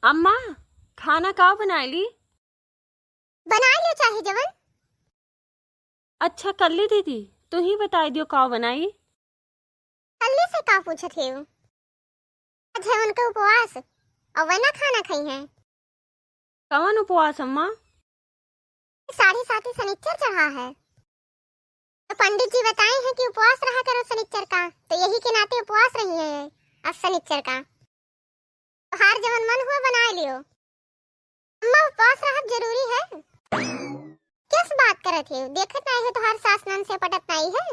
अम्मा, खाना का बनाई ली? बना लियो चाहे जवन। अच्छा कर ली दीदी, तू ही बताई दियो का बनाई। कल्ले से का पूछत है? आज है उनका उपवास और वना खाना खाई है। कवन उपवास अम्मा? 7:30 शनिचर चढ़ा है, तो पंडित जी बताए हैं कि उपवास रहा करो शनिचर का, तो यही के नाते उपवास रही है आज शनिचर का। तो हार जवन मन हुआ बना लियो। अम्मा उपवास रहा जरूरी है। किस बात करत है? देखत नहीं है तो हर सास नन से पटत नहीं है,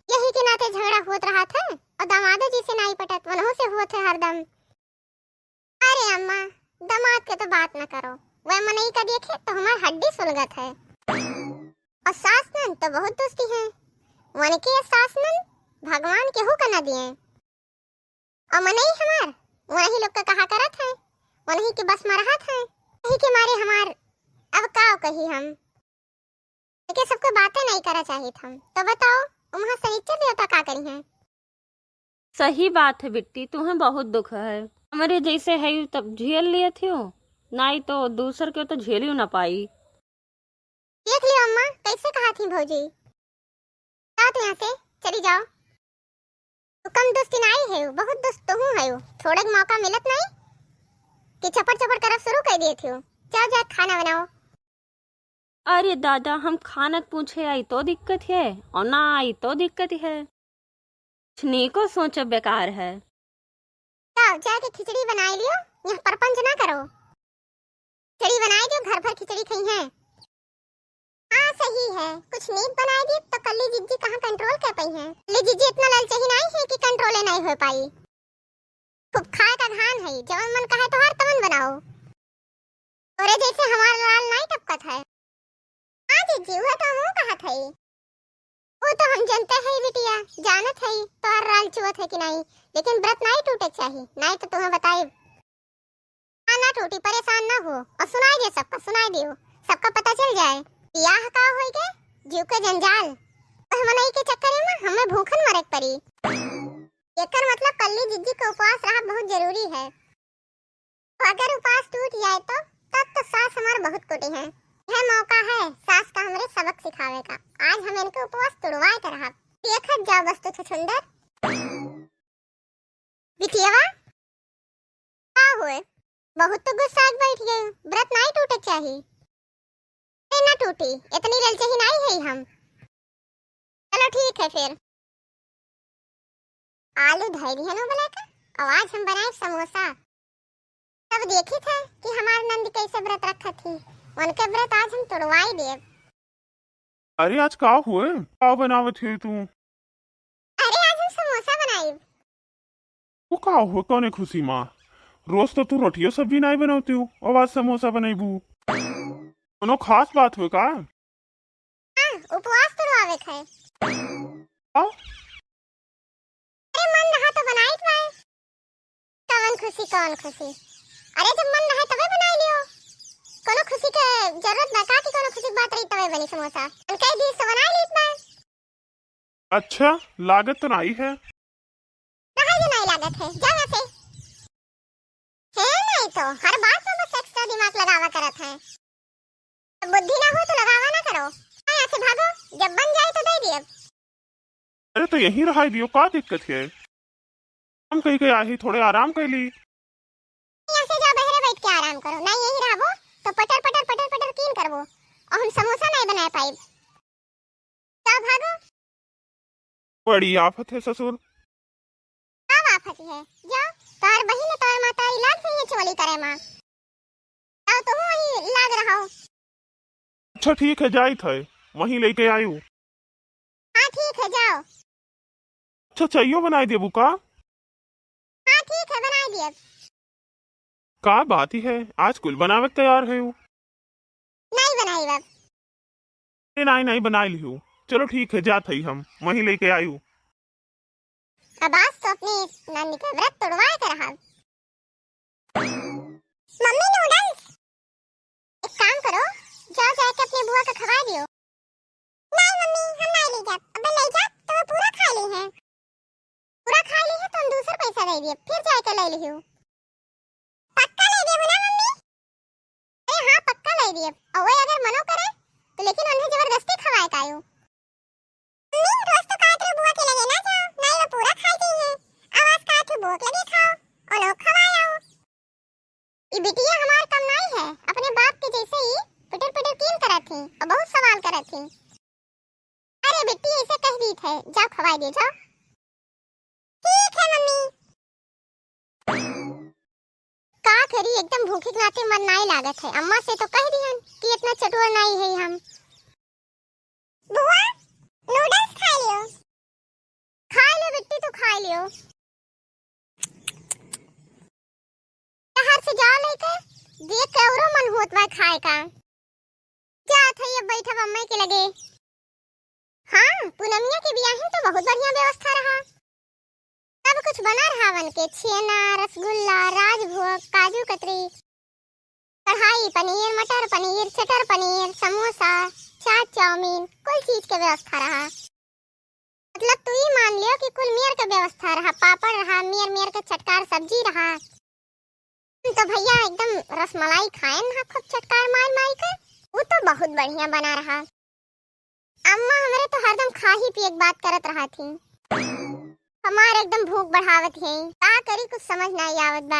यही के नाते झगड़ा होत रहा था और दामादो जी से नहीं पटत, वनहो से हुआ थे हरदम। अरे अम्मा, दामाद के तो बात न करो, वह मनई का देखे तो हमार हड्डी सुलगत है। और सास नन तो बहुत दोस्ती है, वन के सास नन भगवान के हो कना दिए। और मनई हमार वही लोग का कहा करत है, वही के बस में रहत है, यही के मारे हमार अब का कही हम लेकिन सबको बातें नहीं करा चाहिए हम। तो बताओ वहाँ शनिचर देवता का करी है? सही बात है बिट्टी, तुम्हें बहुत दुख है। हमारे जैसे है तब झेल लिए थे, नहीं तो दूसर के तो झेल ही ना पाई। देख लियो अम्मा कैसे कहा थी भौजी, जाओ तो यहाँ से चली जाओ। तो कम दोस्ती नहीं है, बहुत दोस्त तो हूँ है, थोड़ा मौका मिलत नहीं कि चपड़ चपड़ करब शुरू कर दिए थे। जाओ जाओ खाना बनाओ। अरे दादा, हम खाना पूछे आई तो दिक्कत है और ना आई तो दिक्कत है, कुछ को सोच बेकार है। जाओ जाके खिचड़ी बना लियो, यहाँ परपंच ना करो। खिचड़ी बनाई दियो, घर भर खिचड़ी खाई है। हाँ सही है, कुछ नीक बनाई दी तो कल्ली जिज्जी कहाँ कंट्रोल कर पाई है। कल्ली जिज्जी इतना लालची नहीं है कि कंट्रोल नहीं हो पाई। खूब खाए का धान है, जवन मन कहे तो हर तवन बनाओ। तोरे जैसे हमारा लाल नहीं टपकत है। हाँ जिज्जी, वह तो हम कहा था, वो तो हम जानते हैं बिटिया, जानत है तो हर लाल चुवत है कि नहीं, लेकिन व्रत नहीं टूटे चाहिए, नहीं तो तुम्हें बताए ना टूटी, परेशान ना हो। और सुनाई दे सबका, सुनाई दियो, सबका पता चल जाए ब्याह का होई के जीव के जंजाल। मनई के चक्कर में हमें भूखन मरे पड़ी। एकर मतलब कल्ली जिज्जी का उपवास रहा बहुत जरूरी है। तो अगर उपवास टूट जाए तो तब तो सास हमारे बहुत कुटी है। यह मौका है सास का हमरे सबक सिखावे का, आज हम इनके उपवास तोड़वाए कर रहा। देखत जाओ बस तो सुंदर बिटियावा का हुए, बहुत तो गुस्सा बैठ गए। व्रत नहीं टूटे चाहिए, ना टूटी, इतनी ललचही नहीं है हम। चलो ठीक है फिर। आलू धैर्य है ना बोला का, और आज हम बनाए समोसा। तब देखी था कि हमारे नंद कैसे व्रत रखा थी, उनके व्रत आज हम तोड़वाई दे। अरे आज का हुए, का बनावत है तू? अरे आज हम समोसा बनाई। वो का हुए कौने खुशी माँ? रोज तो तू रोटियो सब्जी नहीं बनाती हूँ और आज समोसा बनाईबू, कोनो खास बात हुए का? हाँ, उपवास तोड़वावे है। हाँ? अरे मन रहा तो बनाई पाए, कौन खुशी कौन खुशी। अरे जब मन रहा तबे बनाई लियो, कोनो खुशी के जरूरत ना का कि कोनो खुशी की बात रही तबे बनी समोसा, उनके दिल से बनाई ली पाए। अच्छा लागत तो नहीं है। नहीं जो नहीं लागत है, जा यहाँ से। है नहीं तो हर बात में बस एक्स्ट्रा दिमाग लगावा करत है, तो बुद्धि ना हो तो लगावा ना करो। यहाँ से भागो, जब बन जाए तो दे दिए। अरे तो यहीं रहा दियो, का दिक्कत है? हम कहीं कहीं आई थोड़े आराम कर ली। यहाँ से जाओ, बहरे बैठ के आराम करो, नहीं यही रहो तो पटर पटर पटर पटर कीन करबो और हम समोसा नहीं बना पाए। जाओ भागो। बड़ी आफत है ससुर। अब आफत है, जाओ तार बहिन तार माता इलाज नहीं है चोली करे माँ, जाओ तुम वही लाग रहा हो। अच्छा ठीक है, जाई थे वहीं लेके आई हूँ। हाँ ठीक है जाओ। अच्छा चाहिए बनाई देबू का? हाँ ठीक है बना दिए। का बात ही है, आज कुल बनावे तैयार है। नहीं बनाई बस। नहीं नहीं बनाई ली हूँ, चलो ठीक है जात ही हम वहीं लेके आई हूँ। अब आज तो अपनी नानी का व्रत तोड़वाए कर रहा। मम्मी नूडल्स, एक काम करो, जाओ जाके अपने बुआ का खवा दियो। नहीं मम्मी हम नहीं ले जा, अब ले जा तो वो पूरा खा ली है, पूरा खा ली है तो हम दूसरा पैसा दे दिए, फिर जाके ले ली हूँ। पक्का ले दे ना मम्मी। दिए और वही अगर मनो करे तो लेकिन उन्हें जबरदस्ती खवाए कायो। मम्मी रोज तो काट बुआ के लगे ना जाओ, नहीं वो पूरा खाती है। आवाज काट बुआ के लगे खाओ और लोग खवाए आओ। ये बिटिया हमार कम नहीं है, अपने बाप के जैसे ही पिटर पिटर कीन करत थी और बहुत सवाल करत थी। अरे बेटी ऐसे कह दी थे, जाओ खवाई दे जाओ। ठीक है मम्मी। का करी एकदम भूखे के नाते मन नहीं लागत है। अम्मा से तो कह दिहन कि इतना चटुआ नहीं है हम। बुआ नूडल्स खा लियो। खा लो बेटी तो खा लियो। बाहर से जाओ लेकर देख के औरो मन होत बा खाए का। क्या था ये बैठा अम्मा के लगे। हाँ पूनमिया के बियाह तो बहुत बढ़िया व्यवस्था रहा। सब कुछ बना रहा बन के, छेना, रसगुल्ला, राजभोग, काजू कतरी, कढ़ाई पनीर, मटर पनीर, चटर पनीर, समोसा, चाट चाउमीन, कुल चीज के व्यवस्था रहा। मतलब तू ही मान लियो कि कुल मेयर का व्यवस्था रहा, पापड़ रहा, मेयर का चटकार सब्जी रहा। तो भैया एकदम रसमलाई खाए ना खूब चटकार मार कर, वो तो बहुत बढ़िया बना रहा। अम्मा हमारे तो हरदम खा ही पी एक बात करत रहा थी। हमारे एकदम भूख बढ़ावत है, का करी कुछ समझ नहीं आवत बा।